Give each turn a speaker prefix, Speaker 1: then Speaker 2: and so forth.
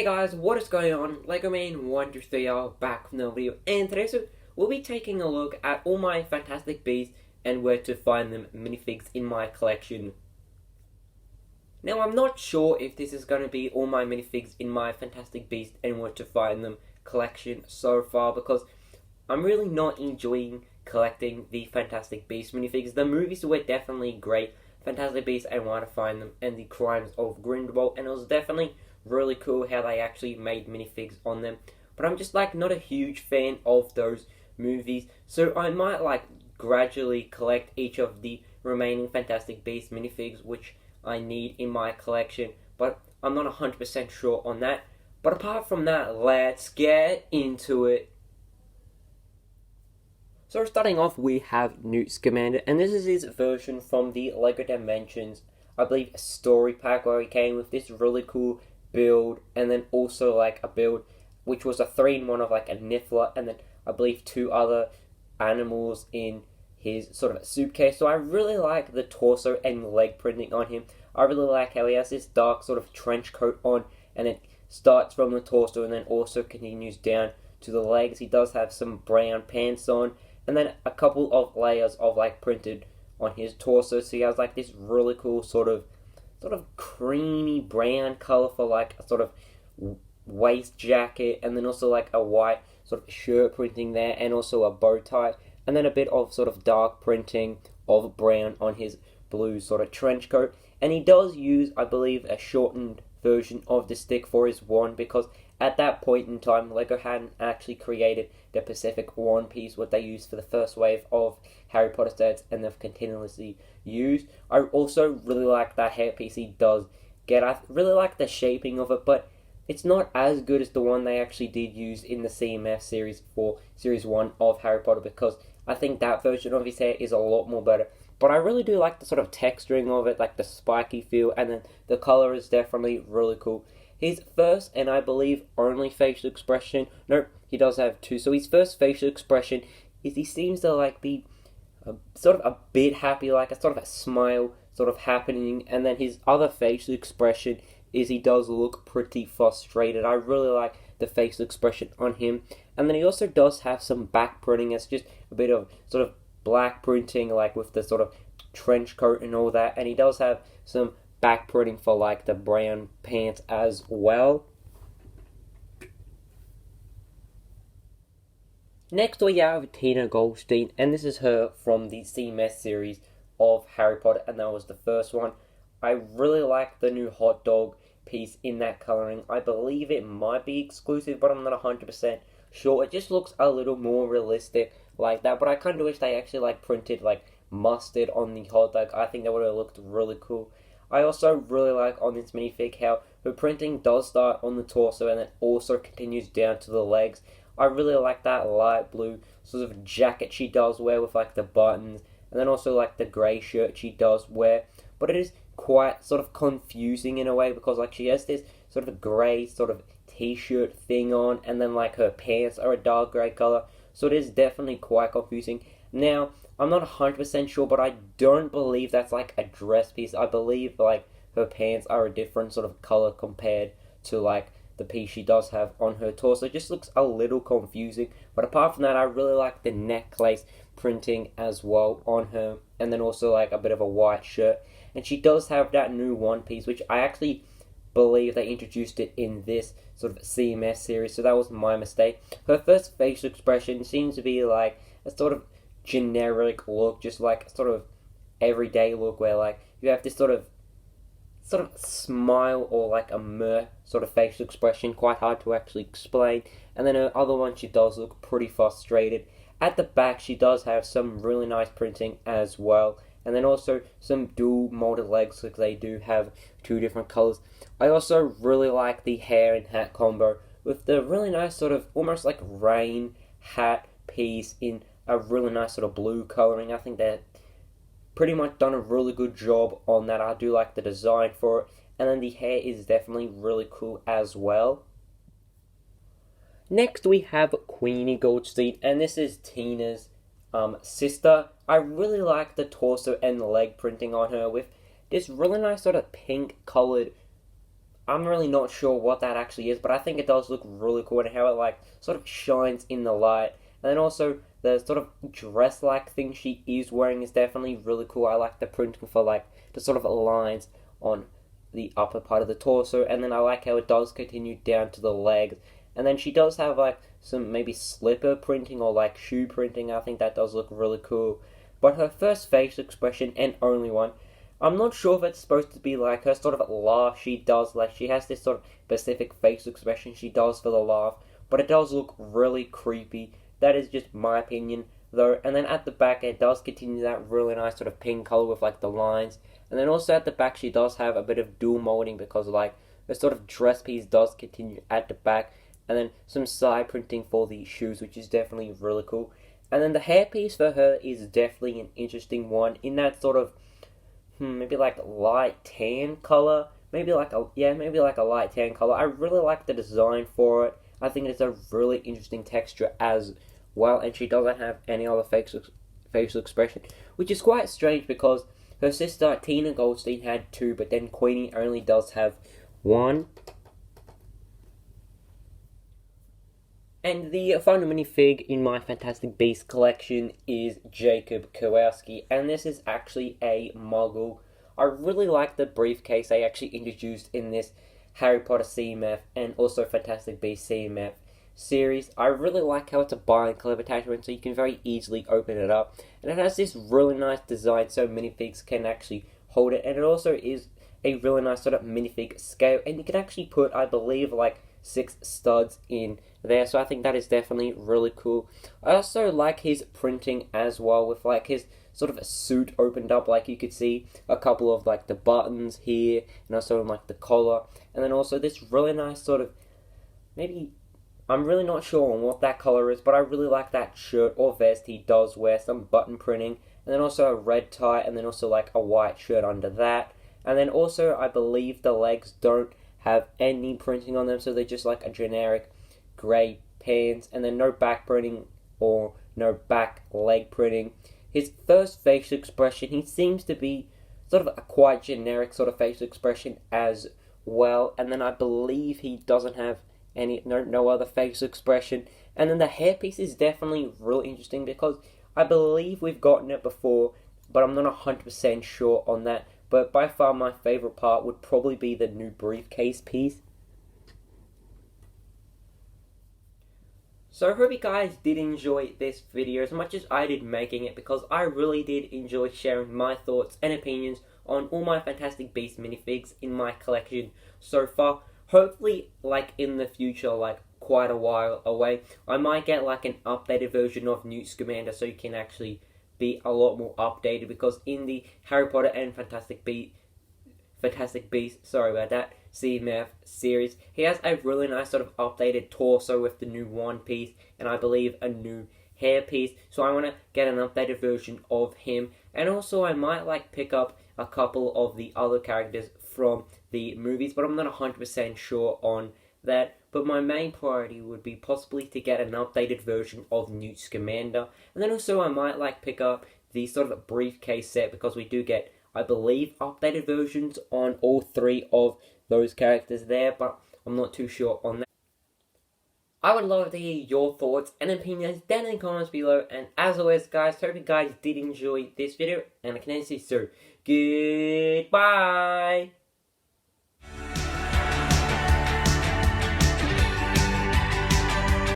Speaker 1: Hey guys, what is going on? LegoMan123 back from the video, and today we'll be taking a look at all my Fantastic Beasts and where to find them minifigs in my collection. Now I'm not sure if this is going to be all my minifigs in my Fantastic Beasts and where to find them collection so far, because I'm really not enjoying collecting the Fantastic Beasts minifigs. The movies were definitely great, Fantastic Beasts and Where to Find Them, and the Crimes of Grindelwald, and it was definitely really cool how they actually made minifigs on them. But I'm just not a huge fan of those movies, so I might gradually collect each of the remaining Fantastic Beasts minifigs which I need in my collection, but I'm not 100% sure on that. But apart from that, let's get into it. So starting off, we have Newt Scamander, and this is his version from the LEGO Dimensions, I believe, story pack, where he came with this really cool build, and then also a build which was a 3-in-1 of a Niffler, and then I believe 2 other animals in his sort of suitcase. So I really like the torso and leg printing on him. I really like how he has this dark sort of trench coat on, and it starts from the torso and then also continues down to the legs. He does have some brown pants on, and then a couple of layers of printed on his torso. So he has this really cool sort of creamy brown color for a sort of waist jacket, and then also a white sort of shirt printing there, and also a bow tie, and then a bit of sort of dark printing of brown on his blue sort of trench coat. And he does use, I believe, a shortened version of the stick for his wand, because at that point in time, LEGO hadn't actually created the Pacific Wand piece, what they used for the first wave of Harry Potter sets, and they've continuously used. I also really like that hairpiece he does get. I really like the shaping of it, but it's not as good as the one they actually did use in the CMF series for Series 1 of Harry Potter, because I think that version of his hair is a lot more better. But I really do like the sort of texturing of it, the spiky feel, and then the color is definitely really cool. His first, and I believe only facial expression, no, he does have 2, so his first facial expression is he seems to be sort of a bit happy, a sort of a smile sort of happening, and then his other facial expression is he does look pretty frustrated. I really like the facial expression on him. And then he also does have some back printing. It's just a bit of sort of black printing, with the sort of trench coat and all that, and he does have some back printing for the brown pants as well. Next we have Queenie Goldstein, and this is her from the CMS series of Harry Potter, and that was the first one. I really like the new hot dog piece in that colouring. I believe it might be exclusive, but I'm not 100% sure. It just looks a little more realistic like that, but I kind of wish they actually printed mustard on the hot dog. I think that would have looked really cool. I also really like on this minifig how her printing does start on the torso and then also continues down to the legs. I really like that light blue sort of jacket she does wear with the buttons, and then also the grey shirt she does wear. But it is quite sort of confusing in a way, because she has this sort of grey sort of t-shirt thing on, and then her pants are a dark grey colour, so it is definitely quite confusing. Now I'm not 100% sure, but I don't believe that's a dress piece. I believe her pants are a different sort of colour compared to the piece she does have on her torso. It just looks a little confusing, but apart from that, I really like the necklace printing as well on her, and then also a bit of a white shirt. And she does have that new one piece, which I actually believe they introduced it in this sort of CMS series, so that was my mistake. Her first facial expression seems to be a sort of generic look, just a sort of everyday look, where you have this sort of smile or a mirth sort of facial expression, quite hard to actually explain. And then her other one, she does look pretty frustrated. At the back, she does have some really nice printing as well, and then also some dual molded legs, because they do have 2 different colors. I also really like the hair and hat combo with the really nice sort of almost rain hat piece in a really nice sort of blue coloring. I think they're pretty much done a really good job on that. I do like the design for it, and then the hair is definitely really cool as well. Next we have Queenie Goldstein, and this is Tina's sister. I really like the torso and the leg printing on her with this really nice sort of pink coloured I'm really not sure what that actually is, but I think it does look really cool and how it like sort of shines in the light. And then also the sort of dress-like thing she is wearing is definitely really cool. I like the printing for like the sort of lines on the upper part of the torso, and then I like how it does continue down to the legs. And then she does have like some maybe slipper printing or like shoe printing. I think that does look really cool. But her first face expression and only one, I'm not sure if it's supposed to be like her sort of laugh she does. Like she has this sort of specific face expression she does for the laugh, but it does look really creepy. That is just my opinion though. And then at the back it does continue that really nice sort of pink color with like the lines. And then also at the back she does have a bit of dual molding because like the sort of dress piece does continue at the back. And then some side printing for the shoes, which is definitely really cool. And then the hairpiece for her is definitely an interesting one in that sort of maybe like light tan color. Maybe like a light tan color. I really like the design for it. I think it's a really interesting texture as well, and she doesn't have any other facial expression, which is quite strange because her sister Tina Goldstein had two, but then Queenie only does have one. And the final minifig in my Fantastic Beasts collection is Jacob Kowalski, and this is actually a Muggle. I really like the briefcase they actually introduced in this Harry Potter CMF and also Fantastic Beasts CMF series. I really like how it's a buy and clip attachment, so you can very easily open it up. And it has this really nice design so minifigs can actually hold it, and it also is a really nice sort of minifig scale, and you can actually put, I believe, like 6 studs in there, so I think that is definitely really cool. I also like his printing as well, with like his sort of a suit opened up, like you could see a couple of like the buttons here, and also like the collar, and then also this really nice sort of, maybe, I'm really not sure on what that color is, but I really like that shirt or vest he does wear, some button printing, and then also a red tie, and then also like a white shirt under that, and then also I believe the legs don't have any printing on them, so they're just like a generic grey pants, and then no back printing or no back leg printing. His first facial expression, he seems to be sort of a quite generic sort of facial expression as well, and then I believe he doesn't have no other facial expression. And then the hairpiece is definitely really interesting because I believe we've gotten it before, but I'm not 100% sure on that. But by far my favourite part would probably be the new briefcase piece. So I hope you guys did enjoy this video as much as I did making it, because I really did enjoy sharing my thoughts and opinions on all my Fantastic Beasts minifigs in my collection so far. Hopefully, like in the future, like quite a while away, I might get like an updated version of Newt Scamander so you can actually be a lot more updated, because in the Harry Potter and Fantastic Beasts, CMF series, he has a really nice sort of updated torso with the new wand piece, and I believe a new hair piece, so I want to get an updated version of him. And also I might like pick up a couple of the other characters from the movies, but I'm not 100% sure on that. But my main priority would be possibly to get an updated version of Newt Scamander. And then also I might like pick up the sort of briefcase set, because we do get, I believe, updated versions on all 3 of those characters there, but I'm not too sure on that. I would love to hear your thoughts and opinions down in the comments below. And as always guys, hope you guys did enjoy this video, and I can see you soon. Goodbye!